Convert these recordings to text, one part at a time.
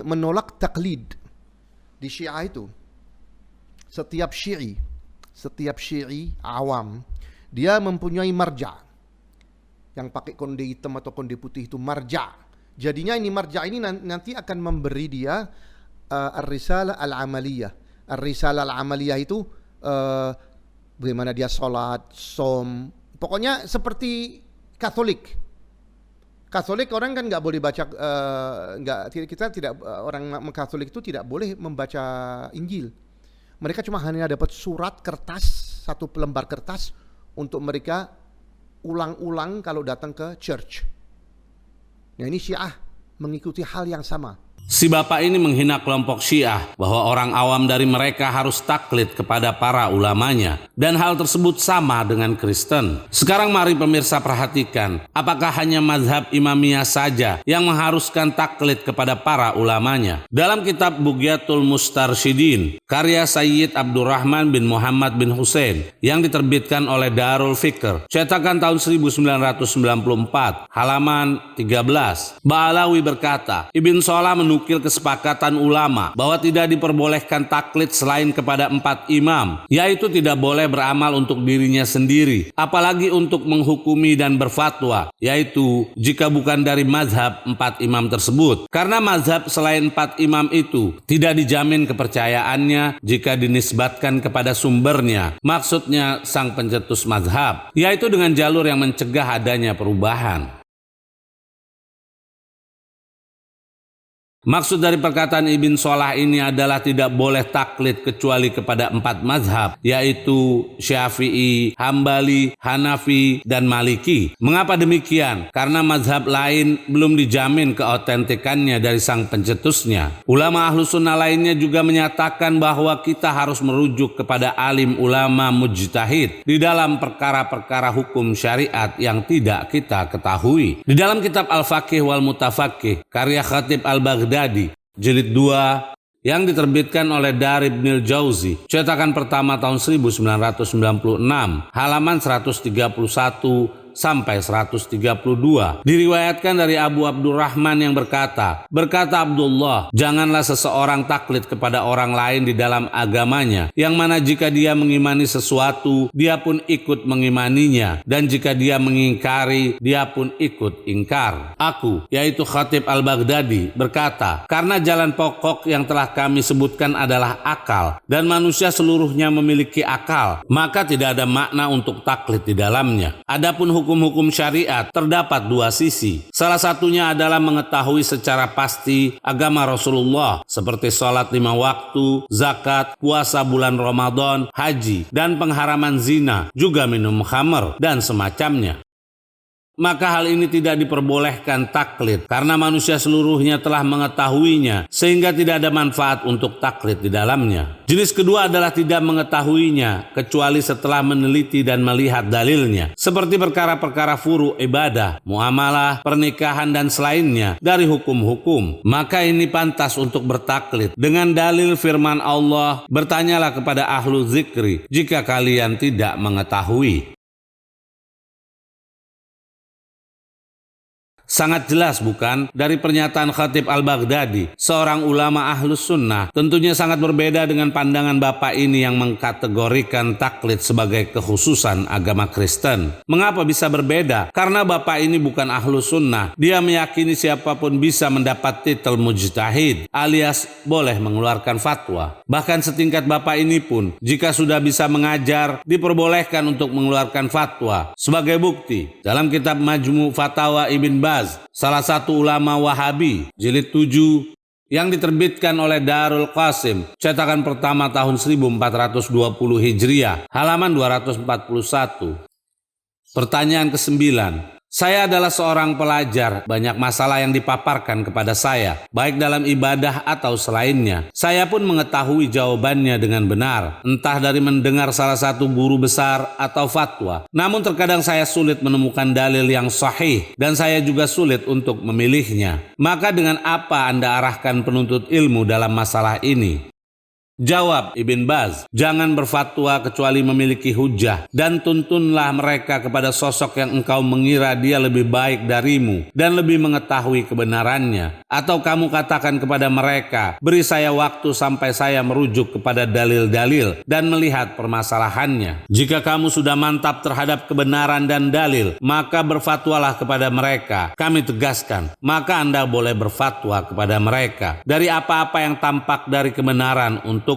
menolak taklid. Di Syiah itu setiap Syi'i awam dia mempunyai marja. Yang pakai konde hitam atau konde putih itu marja. Jadinya ini marja ini nanti akan memberi dia ar-risalah al-amaliyah. Ar-risalah al-amaliyah itu bagaimana dia sholat, som, pokoknya seperti Katolik. Katolik orang kan nggak boleh baca, kita tidak, orang Katolik itu tidak boleh membaca Injil. Mereka cuma hanya dapat surat kertas, satu lembar kertas untuk mereka ulang-ulang kalau datang ke church. Nah ini Syiah mengikuti hal yang sama. Si bapak ini menghina kelompok Syiah bahwa orang awam dari mereka harus taklid kepada para ulamanya. Dan hal tersebut sama dengan Kristen. Sekarang mari pemirsa perhatikan, apakah hanya mazhab Imamiyah saja yang mengharuskan taklid kepada para ulamanya? Dalam kitab Bughyatul Mustarsyidin, karya Sayyid Abdurrahman bin Muhammad bin Hussein yang diterbitkan oleh Darul Fikr, cetakan tahun 1994, halaman 13, Ba'alawi berkata, Ibn Salah menukil kesepakatan ulama bahwa tidak diperbolehkan taklid selain kepada 4 imam, yaitu tidak boleh beramal untuk dirinya sendiri, apalagi untuk menghukumi dan berfatwa, yaitu jika bukan dari mazhab 4 imam tersebut. Karena mazhab selain 4 imam itu tidak dijamin kepercayaannya jika dinisbatkan kepada sumbernya, maksudnya sang pencetus mazhab, yaitu dengan jalur yang mencegah adanya perubahan. Maksud dari perkataan Ibn Salah ini adalah tidak boleh taklid kecuali kepada 4 mazhab, yaitu Syafi'i, Hambali, Hanafi, dan Maliki. Mengapa demikian? Karena mazhab lain belum dijamin keautentikannya dari sang pencetusnya. Ulama Ahlus Sunnah lainnya juga menyatakan bahwa kita harus merujuk kepada alim ulama mujtahid di dalam perkara-perkara hukum syariat yang tidak kita ketahui. Di dalam kitab Al-Faqih wal Mutafaqih, karya Khatib Al-Baghdadi, jilid 2 yang diterbitkan oleh Dar Ibnil Jauzi, cetakan pertama tahun 1996, halaman 131 sampai 132. Diriwayatkan dari Abu Abdurrahman yang berkata Abdullah, janganlah seseorang taklid kepada orang lain di dalam agamanya, yang mana jika dia mengimani sesuatu, dia pun ikut mengimaninya, dan jika dia mengingkari, dia pun ikut ingkar. Aku, yaitu Khatib Al-Baghdadi, berkata, karena jalan pokok yang telah kami sebutkan adalah akal, dan manusia seluruhnya memiliki akal, maka tidak ada makna untuk taklid di dalamnya. Adapun hukum-hukum syariat terdapat 2 sisi. Salah satunya adalah mengetahui secara pasti agama Rasulullah seperti sholat 5 waktu, zakat, puasa bulan Ramadan, haji, dan pengharaman zina, juga minum khamr dan semacamnya. Maka hal ini tidak diperbolehkan taklid karena manusia seluruhnya telah mengetahuinya sehingga tidak ada manfaat untuk taklid di dalamnya. Jenis kedua adalah tidak mengetahuinya kecuali setelah meneliti dan melihat dalilnya, seperti perkara-perkara furu ibadah, muamalah, pernikahan dan selainnya dari hukum-hukum. Maka ini pantas untuk bertaklid dengan dalil firman Allah, bertanyalah kepada ahlu zikri jika kalian tidak mengetahui. Sangat jelas bukan dari pernyataan Khatib Al-Baghdadi, seorang ulama Ahlus Sunnah, tentunya sangat berbeda dengan pandangan bapak ini yang mengkategorikan taklid sebagai kekhususan agama Kristen. Mengapa bisa berbeda? Karena bapak ini bukan Ahlus Sunnah. Dia meyakini siapapun bisa mendapat titel mujtahid, alias boleh mengeluarkan fatwa. Bahkan setingkat bapak ini pun, jika sudah bisa mengajar, diperbolehkan untuk mengeluarkan fatwa. Sebagai bukti, dalam kitab Majmu' Fatawa Ibn Baz, salah satu ulama Wahabi, jilid 7 yang diterbitkan oleh Darul Qasim, cetakan pertama tahun 1420 Hijriah, halaman 241. Pertanyaan ke-9. Saya adalah seorang pelajar, banyak masalah yang dipaparkan kepada saya, baik dalam ibadah atau selainnya. Saya pun mengetahui jawabannya dengan benar, entah dari mendengar salah satu guru besar atau fatwa. Namun terkadang saya sulit menemukan dalil yang sahih, dan saya juga sulit untuk memilihnya. Maka dengan apa Anda arahkan penuntut ilmu dalam masalah ini? Jawab Ibn Baz, jangan berfatwa kecuali memiliki hujah, dan tuntunlah mereka kepada sosok yang engkau mengira dia lebih baik darimu dan lebih mengetahui kebenarannya. Atau kamu katakan kepada mereka, beri saya waktu sampai saya merujuk kepada dalil-dalil dan melihat permasalahannya. Jika kamu sudah mantap terhadap kebenaran dan dalil, maka berfatwalah kepada mereka. Kami tegaskan, maka Anda boleh berfatwa kepada mereka dari apa-apa yang tampak dari kebenaran untukmu.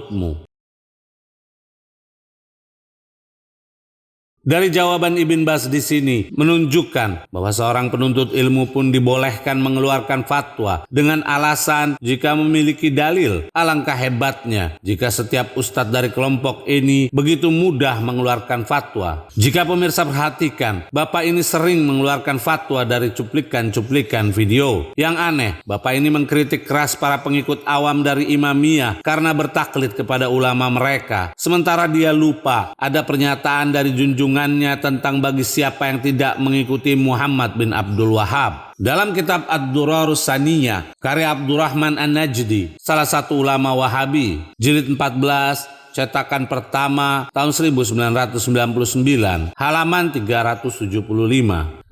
Dari jawaban Ibn Baz di sini menunjukkan bahwa seorang penuntut ilmu pun dibolehkan mengeluarkan fatwa dengan alasan jika memiliki dalil. Alangkah hebatnya jika setiap ustadz dari kelompok ini begitu mudah mengeluarkan fatwa. Jika pemirsa perhatikan, Bapak ini sering mengeluarkan fatwa dari cuplikan-cuplikan video. Yang aneh, Bapak ini mengkritik keras para pengikut awam dari Imamiyah karena bertaklid kepada ulama mereka. Sementara dia lupa ada pernyataan dari junjungan tentang bagi siapa yang tidak mengikuti Muhammad bin Abdul Wahhab. Dalam kitab Ad-Durarus Saniyah, karya Abdurrahman An-Najdi, salah satu ulama Wahabi, jilid 14, cetakan pertama tahun 1999, halaman 375.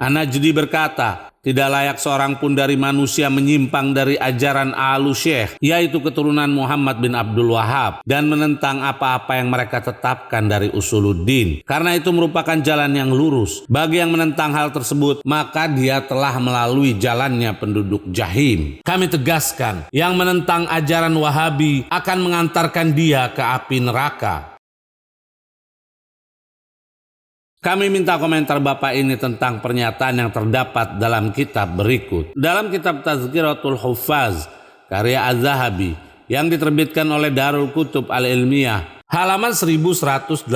An-Najdi berkata, tidak layak seorang pun dari manusia menyimpang dari ajaran Ahlu Syekh, yaitu keturunan Muhammad bin Abdul Wahhab, dan menentang apa-apa yang mereka tetapkan dari usuluddin. Karena itu merupakan jalan yang lurus. Bagi yang menentang hal tersebut, maka dia telah melalui jalannya penduduk jahim. Kami tegaskan, yang menentang ajaran Wahabi akan mengantarkan dia ke api neraka. Kami minta komentar Bapak ini tentang pernyataan yang terdapat dalam kitab berikut. Dalam kitab Tazkiratul Huffaz, karya Az-Zahabi, yang diterbitkan oleh Darul Kutub Al-Ilmiyah, halaman 1186.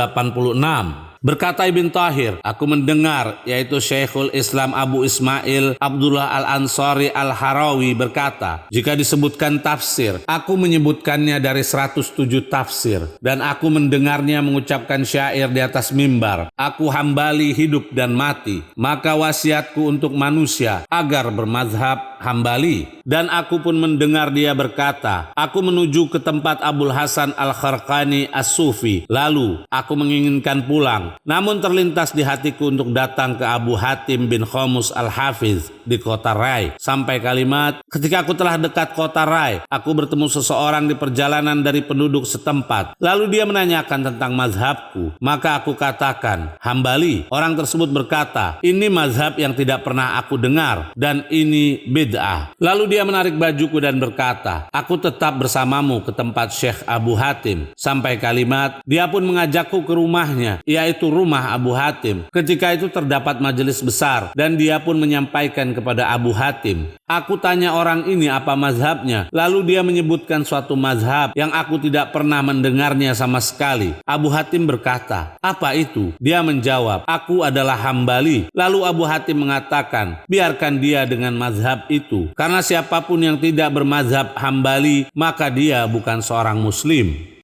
Berkata Ibn Tahir, aku mendengar, yaitu Syekhul Islam Abu Ismail Abdullah Al-Ansari Al-Harawi berkata, jika disebutkan tafsir, aku menyebutkannya dari 107 tafsir, dan aku mendengarnya mengucapkan syair di atas mimbar, aku Hambali hidup dan mati, maka wasiatku untuk manusia agar bermazhab Hambali. Dan aku pun mendengar dia berkata, aku menuju ke tempat Abul Hasan Al-Kharqani As-Sufi, lalu aku menginginkan pulang. Namun terlintas di hatiku untuk datang ke Abu Hatim bin Khomus Al-Hafiz di kota Rai. Sampai kalimat, ketika aku telah dekat kota Rai, aku bertemu seseorang di perjalanan dari penduduk setempat. Lalu dia menanyakan tentang mazhabku. Maka aku katakan, Hambali. Orang tersebut berkata, ini mazhab yang tidak pernah aku dengar, dan ini bid'ah. Lalu dia menarik bajuku dan berkata, aku tetap bersamamu ke tempat Syekh Abu Hatim. Sampai kalimat, dia pun mengajakku ke rumahnya, yaitu rumah Abu Hatim. Ketika itu terdapat majelis besar dan dia pun menyampaikan kepada Abu Hatim. Aku tanya orang ini apa mazhabnya, lalu dia menyebutkan suatu mazhab yang aku tidak pernah mendengarnya sama sekali. Abu Hatim berkata, apa itu? Dia menjawab, aku adalah Hambali. Lalu Abu Hatim mengatakan, biarkan dia dengan mazhab itu, karena siapapun yang tidak bermazhab Hambali, maka dia bukan seorang muslim.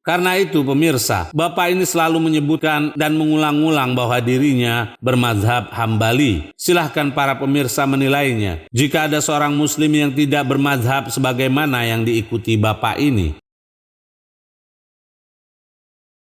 Karena itu pemirsa, Bapak ini selalu menyebutkan dan mengulang-ulang bahwa dirinya bermazhab Hambali. Silahkan para pemirsa menilainya. Jika ada seorang muslim yang tidak bermazhab sebagaimana yang diikuti Bapak ini,